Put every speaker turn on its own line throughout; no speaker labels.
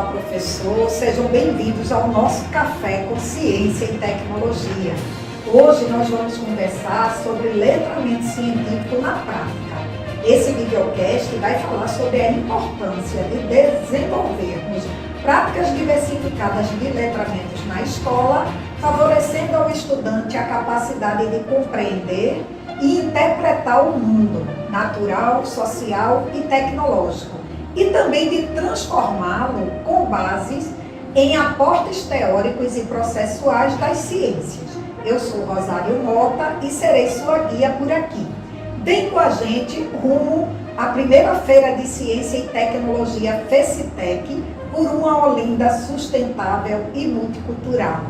Olá, professor, sejam bem-vindos ao nosso Café com Ciência e Tecnologia. Hoje nós vamos conversar sobre letramento científico na prática. Esse videocast vai falar sobre a importância de desenvolvermos práticas diversificadas de letramentos na escola, favorecendo ao estudante a capacidade de compreender e interpretar o mundo natural, social e tecnológico, e também de transformá-lo com bases em aportes teóricos e processuais das ciências. Eu sou Rosário Mota e serei sua guia por aqui. Vem com a gente rumo à primeira Feira de Ciência e Tecnologia FECITEC por uma Olinda sustentável e multicultural.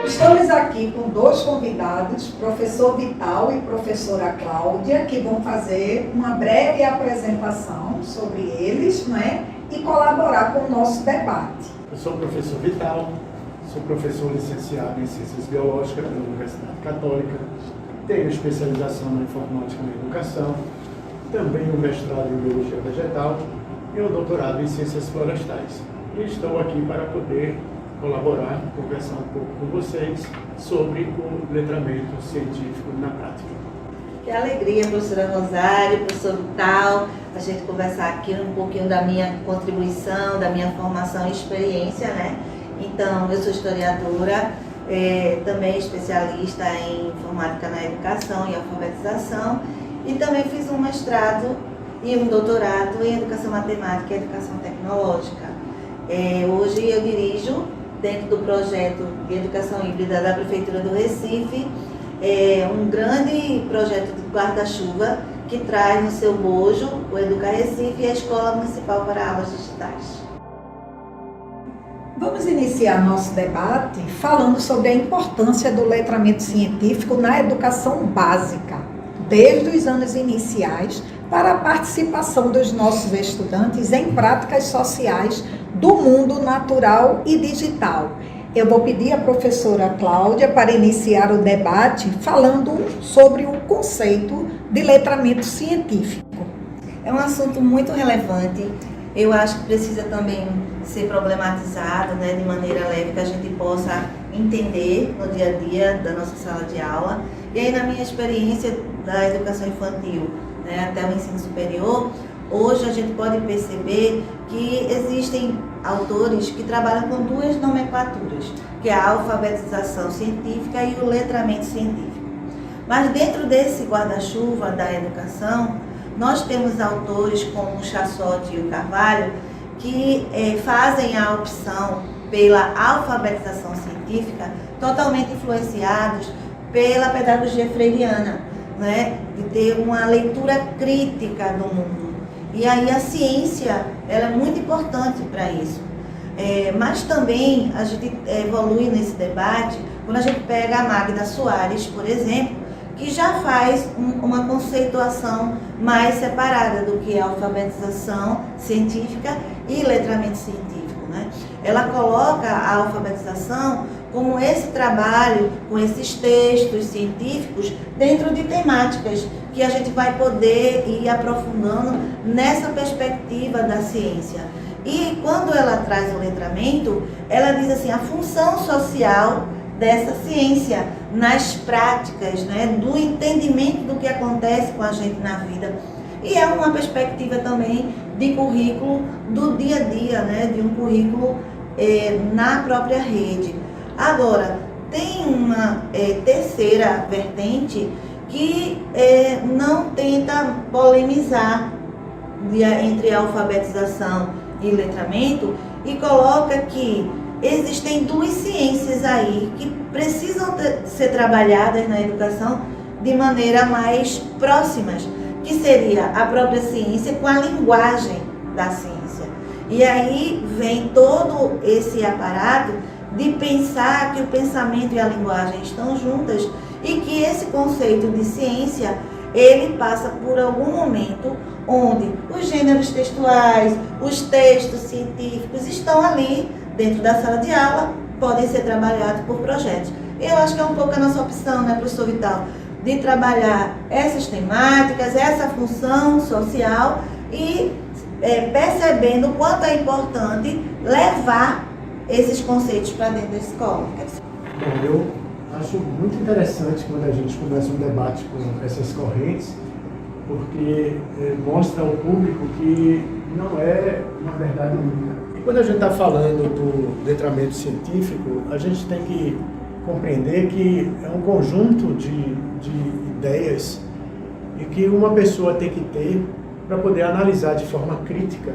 Estamos aqui com dois convidados, professor Vital e professora Cláudia, que vão fazer uma breve apresentação sobre eles, né, e colaborar com o nosso debate.
Eu sou o professor Vital, sou professor licenciado em Ciências Biológicas pela Universidade Católica, tenho especialização na Informática na Educação, também um mestrado em Biologia Vegetal e um doutorado em Ciências Florestais. E estou aqui para poder colaborar, conversar um pouco com vocês sobre o letramento científico na prática.
Que alegria, professora Rosário, professor Vital, a gente conversar aqui um pouquinho da minha contribuição, da minha formação e experiência, né? Então, eu sou historiadora, também especialista em informática na educação e alfabetização, e também fiz um mestrado e um doutorado em educação matemática e educação tecnológica. Hoje eu dirijo, dentro do projeto de educação híbrida da Prefeitura do Recife, um grande projeto de guarda-chuva que traz no seu bojo o Educa Recife e a Escola Municipal para Aulas Digitais.
Vamos iniciar nosso debate falando sobre a importância do letramento científico na educação básica, desde os anos iniciais, para a participação dos nossos estudantes em práticas sociais do mundo natural e digital. Eu vou pedir à professora Cláudia para iniciar o debate falando sobre o conceito de letramento científico.
É um assunto muito relevante. Eu acho que precisa também ser problematizado, né, de maneira leve, que a gente possa entender no dia a dia da nossa sala de aula. E aí, na minha experiência da educação infantil, né, até o ensino superior, hoje a gente pode perceber que existem autores que trabalham com duas nomenclaturas, que é a alfabetização científica e o letramento científico. Mas dentro desse guarda-chuva da educação, nós temos autores como o Chassotti e o Carvalho que fazem a opção pela alfabetização científica totalmente influenciados pela pedagogia freiriana, né, de ter uma leitura crítica do mundo. E aí a ciência ela é muito importante para isso. Mas também a gente evolui nesse debate quando a gente pega a Magda Soares, por exemplo, que já faz uma conceituação mais separada do que a alfabetização científica e letramento científico, né? Ela coloca a alfabetização como esse trabalho com esses textos científicos dentro de temáticas que a gente vai poder ir aprofundando nessa perspectiva da ciência. E quando ela traz o letramento, ela diz assim, a função social dessa ciência nas práticas, né, do entendimento do que acontece com a gente na vida. E é uma perspectiva também de currículo do dia a dia, né, de um currículo na própria rede. Agora, tem uma terceira vertente que não tenta polemizar entre a alfabetização e letramento e coloca que existem duas ciências aí que precisam ser trabalhadas na educação de maneira mais próximas, que seria a própria ciência com a linguagem da ciência. E aí vem todo esse aparato de pensar que o pensamento e a linguagem estão juntas e que esse conceito de ciência, ele passa por algum momento onde os gêneros textuais, os textos científicos estão ali dentro da sala de aula, podem ser trabalhados por projetos. Eu acho que é um pouco a nossa opção, né, professor Vital, de trabalhar essas temáticas, essa função social e percebendo o quanto é importante levar esses conceitos para dentro da escola.
Bom, eu acho muito interessante quando a gente começa um debate com essas correntes, porque mostra ao público que não é uma verdade única. E quando a gente está falando do letramento científico, a gente tem que compreender que é um conjunto de ideias e que uma pessoa tem que ter para poder analisar de forma crítica,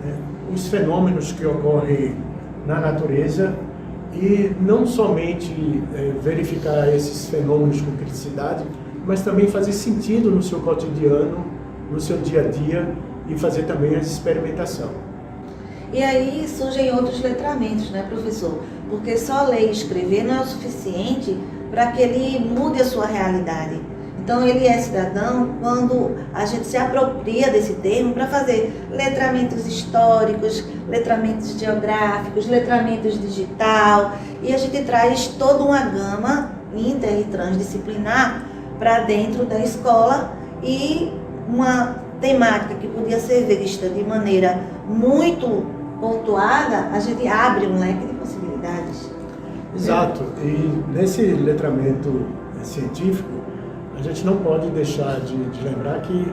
né, os fenômenos que ocorrem na natureza e não somente verificar esses fenômenos com criticidade, mas também fazer sentido no seu cotidiano, no seu dia a dia e fazer também a experimentação.
E aí surgem outros letramentos, né, professor? Porque só ler e escrever não é o suficiente para que ele mude a sua realidade. Então ele é cidadão quando a gente se apropria desse termo para fazer letramentos históricos, letramentos geográficos, letramentos digital, e a gente traz toda uma gama inter e transdisciplinar para dentro da escola e uma temática que podia ser vista de maneira muito pontuada, a gente abre um leque de possibilidades.
Exato, e nesse letramento científico, a gente não pode deixar de lembrar que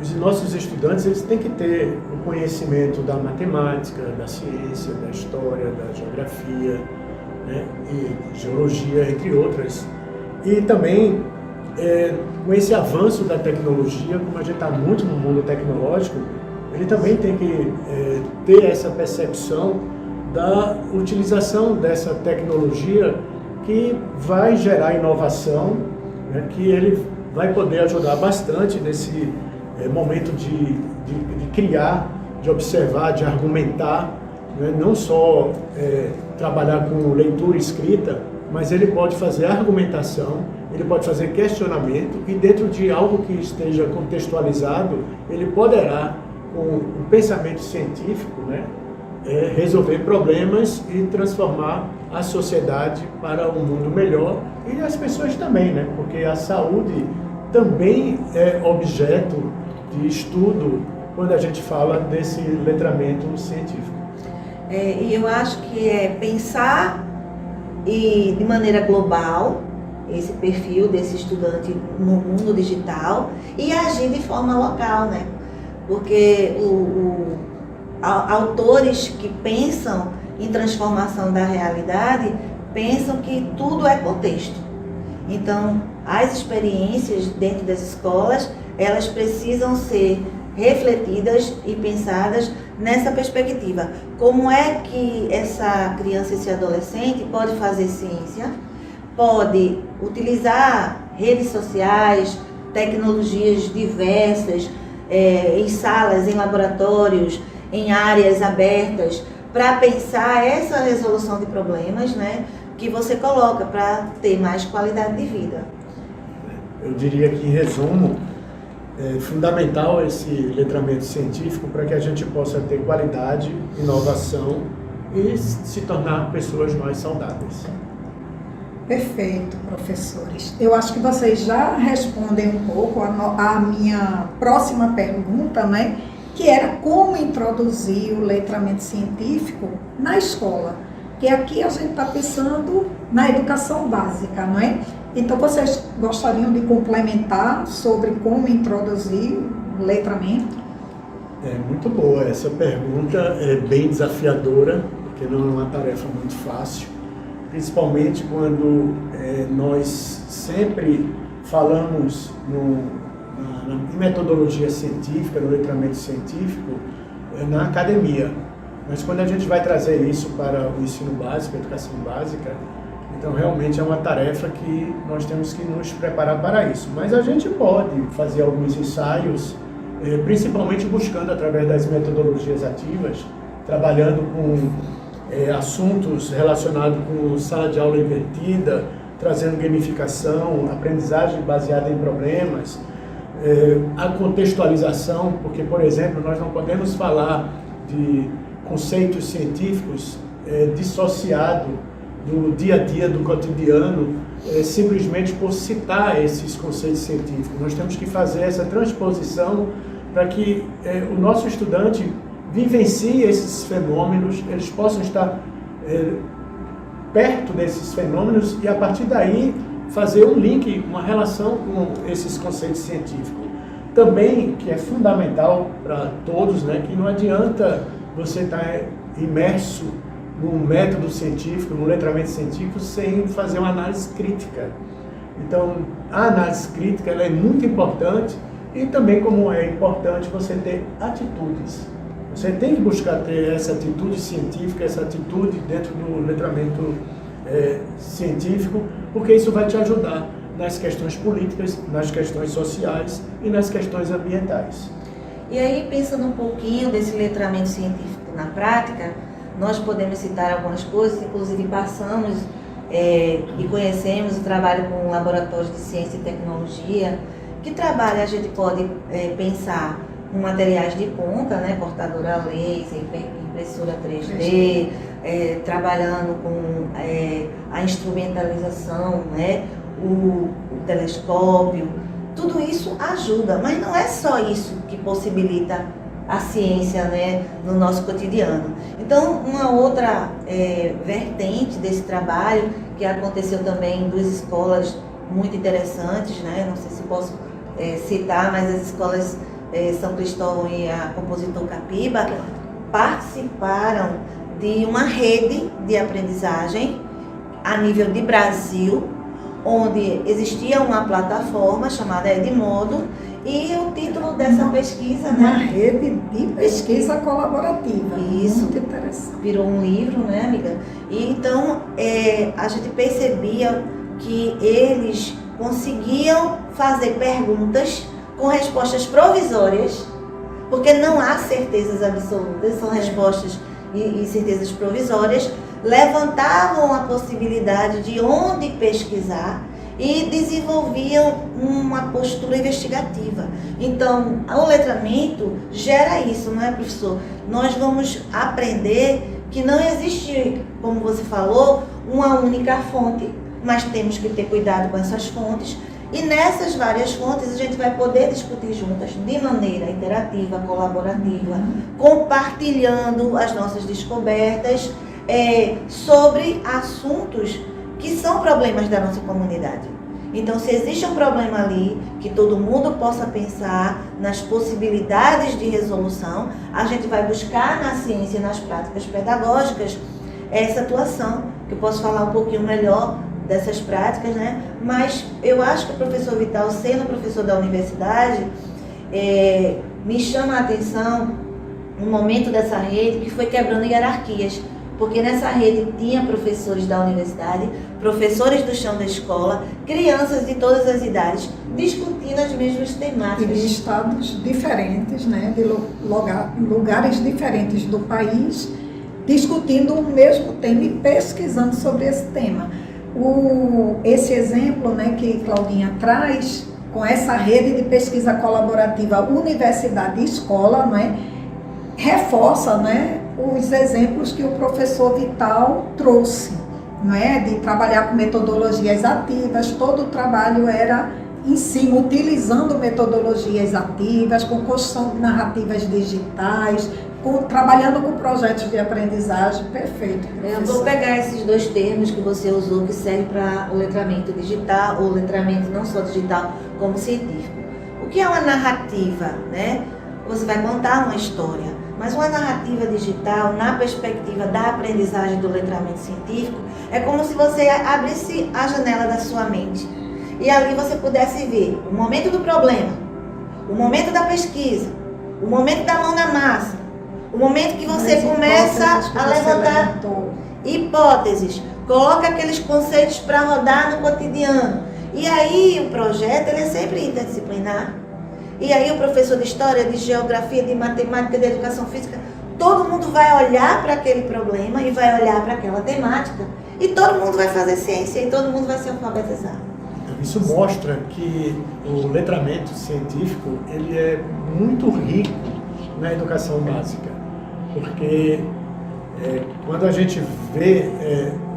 os nossos estudantes eles têm que ter o conhecimento da matemática, da ciência, da história, da geografia, né, e geologia, entre outras. E também, com esse avanço da tecnologia, como a gente está muito no mundo tecnológico, ele também tem que ter essa percepção da utilização dessa tecnologia que vai gerar inovação, né, que ele vai poder ajudar bastante nesse momento de criar, de observar, de argumentar, né, não só trabalhar com leitura e escrita, mas ele pode fazer argumentação, ele pode fazer questionamento e dentro de algo que esteja contextualizado, ele poderá, com o pensamento científico, né, resolver problemas e transformar a sociedade para um mundo melhor e as pessoas também, né, porque a saúde também é objeto de estudo quando a gente fala desse letramento científico.
E eu acho que é pensar e de maneira global esse perfil desse estudante no mundo digital e agir de forma local, né? Porque autores que pensam em transformação da realidade pensam que tudo é contexto. Então, as experiências dentro das escolas, elas precisam ser refletidas e pensadas nessa perspectiva. Como é que essa criança, esse adolescente pode fazer ciência, pode utilizar redes sociais, tecnologias diversas, em salas, em laboratórios, em áreas abertas, para pensar essa resolução de problemas, né, que você coloca para ter mais qualidade de vida.
Eu diria que, em resumo, é fundamental esse letramento científico para que a gente possa ter qualidade, inovação e se tornar pessoas mais saudáveis.
Perfeito, professores. Eu acho que vocês já respondem um pouco a minha próxima pergunta, né? Que era como introduzir o letramento científico na escola. Que aqui a gente está pensando na educação básica, não é? Então, vocês gostariam de complementar sobre como introduzir o letramento?
É muito boa. Essa pergunta é bem desafiadora, porque não é uma tarefa muito fácil, principalmente quando nós sempre falamos em metodologia científica, no letramento científico, na academia. Mas quando a gente vai trazer isso para o ensino básico, a educação básica, então realmente é uma tarefa que nós temos que nos preparar para isso. Mas a gente pode fazer alguns ensaios, principalmente buscando através das metodologias ativas, trabalhando com assuntos relacionados com sala de aula invertida, trazendo gamificação, aprendizagem baseada em problemas, a contextualização, porque, por exemplo, nós não podemos falar de conceitos científicos dissociado do dia a dia, do cotidiano, simplesmente por citar esses conceitos científicos. Nós temos que fazer essa transposição para que o nosso estudante vivencie esses fenômenos, eles possam estar perto desses fenômenos e, a partir daí, fazer um link, uma relação com esses conceitos científicos. Também, que é fundamental para todos, né, que não adianta você estar imerso num método científico, num letramento científico, sem fazer uma análise crítica. Então, a análise crítica ela é muito importante e também, como é importante, você ter atitudes. Você tem que buscar ter essa atitude científica, essa atitude dentro do letramento científico, porque isso vai te ajudar nas questões políticas, nas questões sociais e nas questões ambientais.
E aí, pensando um pouquinho desse letramento científico na prática, nós podemos citar algumas coisas, inclusive passamos e conhecemos o trabalho com laboratórios de ciência e tecnologia. Que trabalho a gente pode pensar com materiais de ponta, né, cortadora laser, impressora 3D, trabalhando com a instrumentalização, né, o telescópio. Tudo isso ajuda, mas não é só isso que possibilita a ciência, né, no nosso cotidiano. Então, uma outra vertente desse trabalho, que aconteceu também em 2 escolas muito interessantes, né, não sei se posso citar, mas as escolas São Cristóvão e a Compositor Capiba participaram de uma rede de aprendizagem a nível de Brasil, onde existia uma plataforma chamada Edmodo, e o título dessa pesquisa,
Uma
né?
rede de pesquisa colaborativa.
Isso.
Muito interessante.
Virou um livro, né, amiga? E então a gente percebia que eles conseguiam fazer perguntas com respostas provisórias, porque não há certezas absolutas, são respostas e certezas provisórias, levantavam a possibilidade de onde pesquisar e desenvolviam uma postura investigativa. Então, o letramento gera isso, não é, professor? Nós vamos aprender que não existe, como você falou, uma única fonte, mas temos que ter cuidado com essas fontes. E nessas várias fontes a gente vai poder discutir juntas de maneira interativa, colaborativa, compartilhando as nossas descobertas sobre assuntos que são problemas da nossa comunidade. Então, se existe um problema ali, que todo mundo possa pensar nas possibilidades de resolução, a gente vai buscar na ciência e nas práticas pedagógicas essa atuação, que eu posso falar um pouquinho melhor dessas práticas, né? Mas eu acho que o professor Vital, sendo professor da universidade, me chama a atenção um momento dessa rede que foi quebrando hierarquias, porque nessa rede tinha professores da universidade, professores do chão da escola, crianças de todas as idades, discutindo as mesmas temáticas.
De estados diferentes, né? De lugares diferentes do país, discutindo o mesmo tema e pesquisando sobre esse tema. Esse exemplo, né, que Claudinha traz, com essa rede de pesquisa colaborativa universidade e escola, né, reforça, né, os exemplos que o professor Vital trouxe, não é? De trabalhar com metodologias ativas. Todo o trabalho era em cima, utilizando metodologias ativas, com construção de narrativas digitais, trabalhando com projetos de aprendizagem. Perfeito, professor.
Eu vou pegar esses 2 termos que você usou, que servem para o letramento digital, ou letramento não só digital, como científico. O que é uma narrativa, né? Você vai contar uma história. Mas uma narrativa digital, na perspectiva da aprendizagem do letramento científico, é como se você abrisse a janela da sua mente e ali você pudesse ver o momento do problema, o momento da pesquisa, o momento da mão na massa, o momento que você começa a levantar hipóteses, coloca aqueles conceitos para rodar no cotidiano. E aí o projeto ele é sempre interdisciplinar. E aí o professor de história, de geografia, de matemática, de educação física, todo mundo vai olhar para aquele problema e vai olhar para aquela temática. E todo mundo vai fazer ciência e todo mundo vai se alfabetizar.
Isso mostra que o letramento científico ele é muito rico na educação básica. Porque quando a gente vê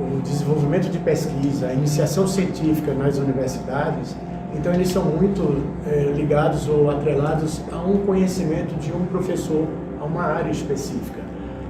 o desenvolvimento de pesquisa, a iniciação científica nas universidades, Então eles são muito ligados ou atrelados a um conhecimento de um professor, a uma área específica.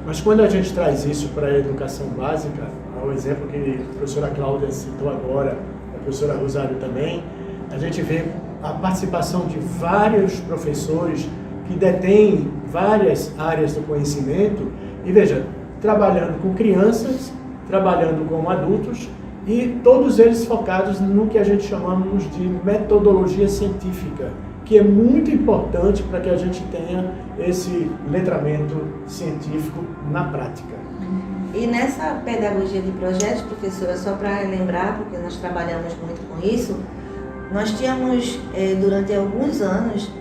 Mas quando a gente traz isso para a educação básica, ao exemplo que a professora Cláudia citou agora, a professora Rosário também, a gente vê a participação de vários professores que detêm várias áreas do conhecimento e, veja, trabalhando com crianças, trabalhando com adultos e todos eles focados no que a gente chamamos de metodologia científica, que é muito importante para que a gente tenha esse letramento científico na prática.
E nessa pedagogia de projetos, professora, só para lembrar, porque nós trabalhamos muito com isso, nós tínhamos, durante alguns anos,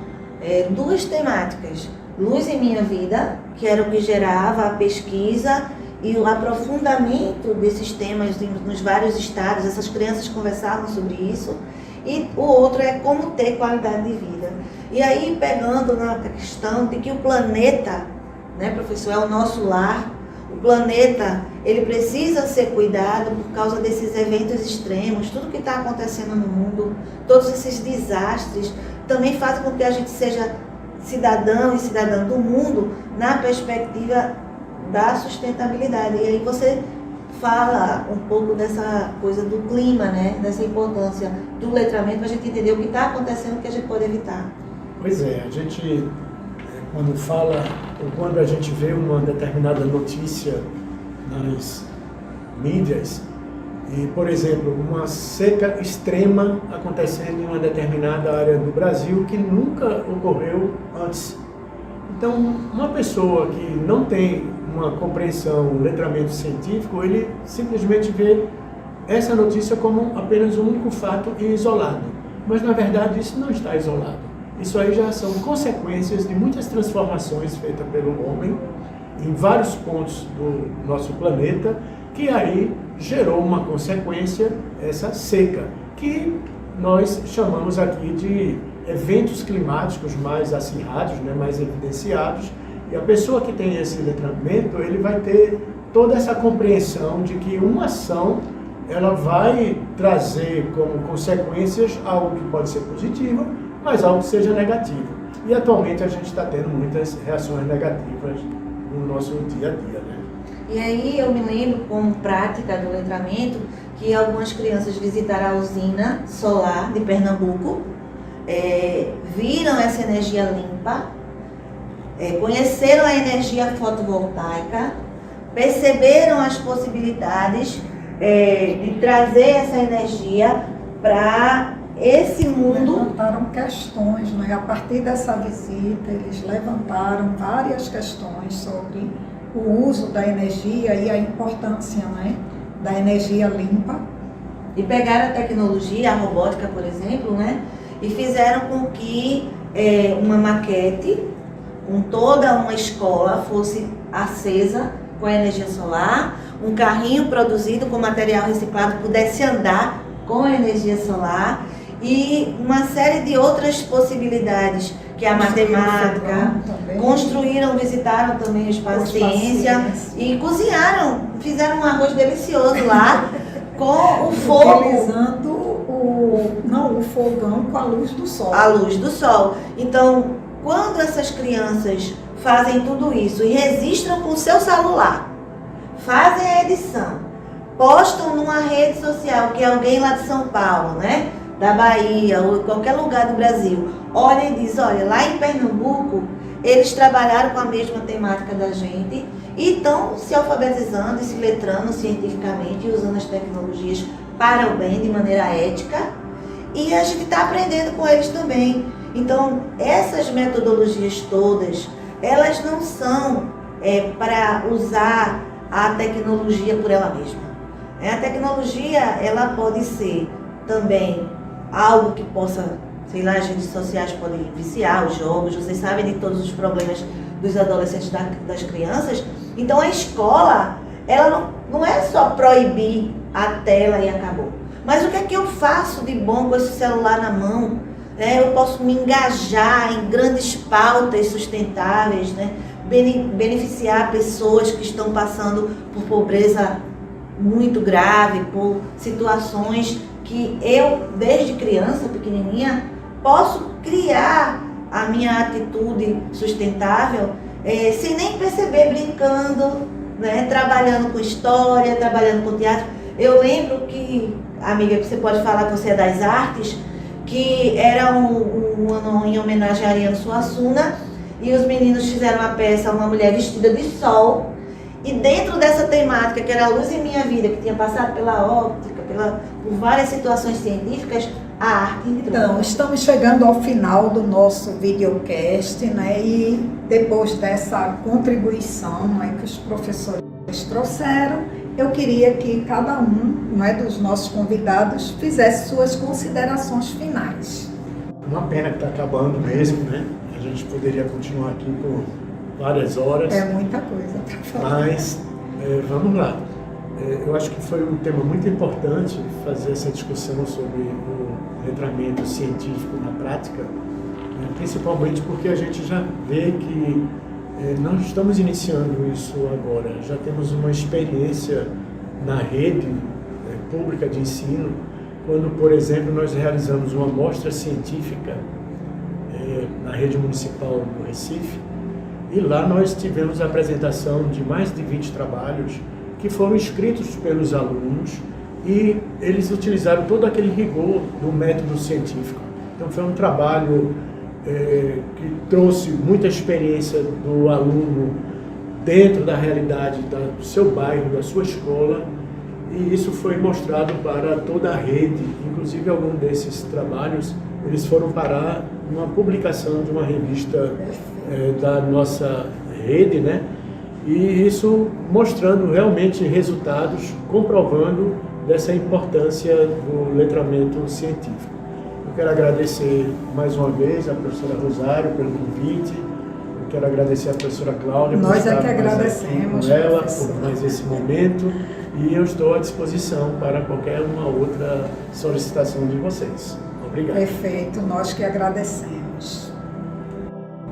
duas temáticas. Luz em Minha Vida, que era o que gerava a pesquisa e o aprofundamento desses temas nos vários estados. Essas crianças conversavam sobre isso. E o outro é como ter qualidade de vida. E aí, pegando na questão de que o planeta, né, professor, é o nosso lar, o planeta, ele precisa ser cuidado por causa desses eventos extremos, tudo que está acontecendo no mundo, todos esses desastres, também fazem com que a gente seja cidadão e cidadã do mundo na perspectiva da sustentabilidade. E aí você fala um pouco dessa coisa do clima, né? Dessa importância do letramento, para a gente entender o que está acontecendo e o que a gente pode evitar.
Pois é, a gente, quando fala, ou quando a gente vê uma determinada notícia nas mídias, e, por exemplo, uma seca extrema acontecendo em uma determinada área do Brasil que nunca ocorreu antes. Então, uma pessoa que não tem uma compreensão, um letramento científico, ele simplesmente vê essa notícia como apenas um único fato e isolado. Mas, na verdade, isso não está isolado. Isso aí já são consequências de muitas transformações feitas pelo homem em vários pontos do nosso planeta, que aí gerou uma consequência, essa seca, que nós chamamos aqui de eventos climáticos mais acirrados, né, mais evidenciados, e a pessoa que tem esse letramento, ele vai ter toda essa compreensão de que uma ação, ela vai trazer como consequências algo que pode ser positivo, mas algo que seja negativo. E atualmente a gente está tendo muitas reações negativas no nosso dia a dia, né?
E aí eu me lembro, como prática do letramento, que algumas crianças visitaram a usina solar de Pernambuco, viram essa energia limpa, conheceram a energia fotovoltaica, perceberam as possibilidades de trazer essa energia para esse mundo.
Levantaram questões, né? A partir dessa visita, eles levantaram várias questões sobre o uso da energia e a importância, né, da energia limpa.
E pegaram a tecnologia, a robótica, por exemplo, né, e fizeram com que uma maquete com toda uma escola fosse acesa com a energia solar, um carrinho produzido com material reciclado pudesse andar com a energia solar e uma série de outras possibilidades, que é a matemática, visitaram também o espaço ciência e cozinharam, fizeram um arroz delicioso lá com o fogo.
Utilizando o fogão com a luz do sol.
A luz do sol. Então, quando essas crianças fazem tudo isso e registram com o seu celular, fazem a edição, postam numa rede social, que é alguém lá de São Paulo, né, da Bahia ou qualquer lugar do Brasil, olha e diz, olha, lá em Pernambuco, eles trabalharam com a mesma temática da gente e estão se alfabetizando e se letrando cientificamente e usando as tecnologias para o bem, de maneira ética, e a gente está aprendendo com eles também. Então, essas metodologias todas, elas não são para usar a tecnologia por ela mesma. A tecnologia, ela pode ser também algo que possa, sei lá, as redes sociais podem viciar, os jogos, vocês sabem de todos os problemas dos adolescentes, das crianças. Então a escola, ela não é só proibir a tela e acabou. Mas o que é que eu faço de bom com esse celular na mão? Eu posso me engajar em grandes pautas sustentáveis, né? Beneficiar pessoas que estão passando por pobreza muito grave, por situações que eu, desde criança, pequenininha, posso criar a minha atitude sustentável sem nem perceber, brincando, né, trabalhando com história, trabalhando com teatro. Eu lembro que, amiga, você pode falar que você é das artes, que era um ano em homenagem a Ariano Suassuna, e os meninos fizeram uma peça, uma mulher vestida de sol, e dentro dessa temática, que era a luz em minha vida, que tinha passado pela óptica, por várias situações científicas, a arte entrou.
Então, estamos chegando ao final do nosso videocast, né? E depois dessa contribuição, né, que os professores trouxeram, eu queria que cada um, né, dos nossos convidados fizesse suas considerações finais.
Uma pena que está acabando mesmo, né? A gente poderia continuar aqui por várias horas.
É muita coisa para falar.
Mas vamos lá. Eu acho que foi um tema muito importante fazer essa discussão sobre o letramento científico na prática, principalmente porque a gente já vê que não estamos iniciando isso agora, já temos uma experiência na rede pública de ensino, quando, por exemplo, nós realizamos uma mostra científica na rede municipal do Recife, e lá nós tivemos a apresentação de mais de 20 trabalhos que foram escritos pelos alunos e eles utilizaram todo aquele rigor do método científico. Então foi um trabalho que trouxe muita experiência do aluno dentro da realidade do seu bairro, da sua escola, e isso foi mostrado para toda a rede. Inclusive, alguns desses trabalhos eles foram parar numa publicação de uma revista da nossa rede, né? E isso mostrando realmente resultados, comprovando dessa importância do letramento científico. Eu quero agradecer mais uma vez a professora Rosário pelo convite, eu quero agradecer a professora Cláudia por estar
que agradecemos,
com ela, por mais esse momento, e eu estou à disposição para qualquer uma outra solicitação de vocês. Obrigado.
Perfeito, nós que agradecemos.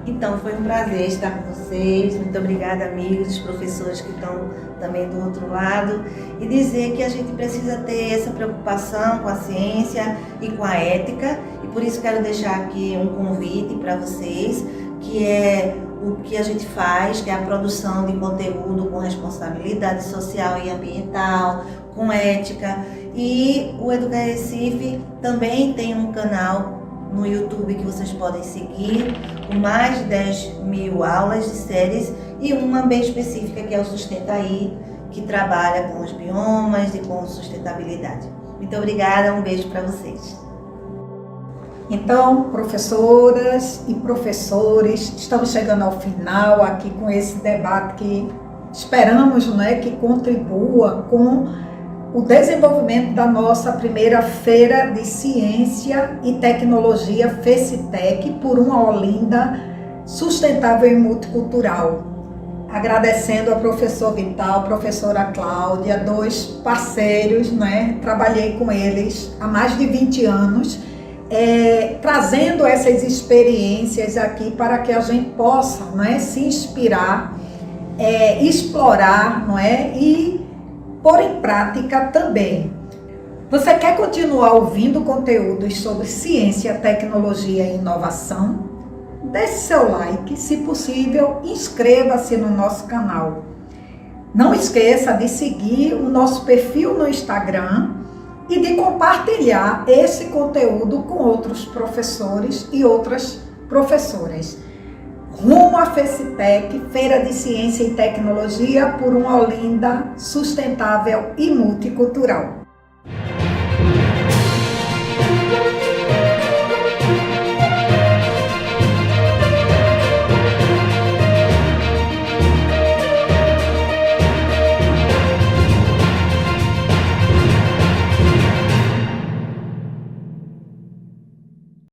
Então, foi um prazer estar com vocês. Muito obrigada, amigos, os professores que estão também do outro lado. E dizer que a gente precisa ter essa preocupação com a ciência e com a ética. E por isso quero deixar aqui um convite para vocês, que é o que a gente faz, que é a produção de conteúdo com responsabilidade social e ambiental, com ética. E o Educa Recife também tem um canal no YouTube que vocês podem seguir, com mais de 10.000 aulas de séries e uma bem específica que é o Sustenta Aí, que trabalha com os biomas e com sustentabilidade. Muito obrigada, um beijo para vocês.
Então, professoras e professores, estamos chegando ao final aqui com esse debate que esperamos, né, que contribua com o desenvolvimento da nossa primeira Feira de Ciência e Tecnologia FECITEC por uma Olinda sustentável e multicultural. Agradecendo ao professor Vital, professora Cláudia, dois parceiros, né? Trabalhei com eles há mais de 20 anos, trazendo essas experiências aqui para que a gente possa, né, se inspirar, explorar, não é? E pôr em prática também. Você quer continuar ouvindo conteúdos sobre ciência, tecnologia e inovação? Deixe seu like, se possível, inscreva-se no nosso canal. Não esqueça de seguir o nosso perfil no Instagram e de compartilhar esse conteúdo com outros professores e outras professoras. Rumo à FECITEC, Feira de Ciência e Tecnologia por uma Olinda sustentável e multicultural.